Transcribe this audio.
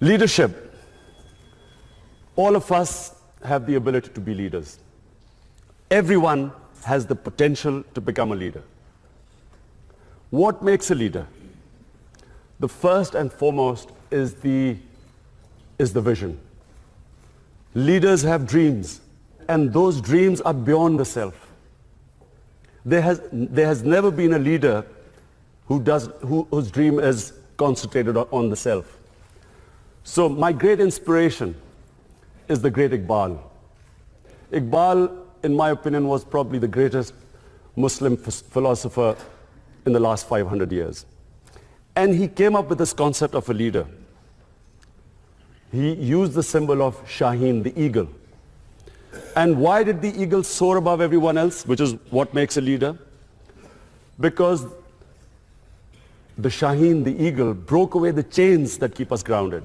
Leadership. All of us have the ability to be leaders. Everyone has the potential to become a leader. What makes a leader? The first and foremost is the vision. Leaders have dreams, and those dreams are beyond the self. There has never been a leader whose dream is concentrated on the self. So my great inspiration is the great Iqbal. Iqbal, in my opinion, was probably the greatest Muslim philosopher in the last 500 years. And he came up with this concept of a leader. He used the symbol of Shaheen, the eagle. And why did the eagle soar above everyone else, which is what makes a leader? Because the Shaheen, the eagle, broke away the chains that keep us grounded.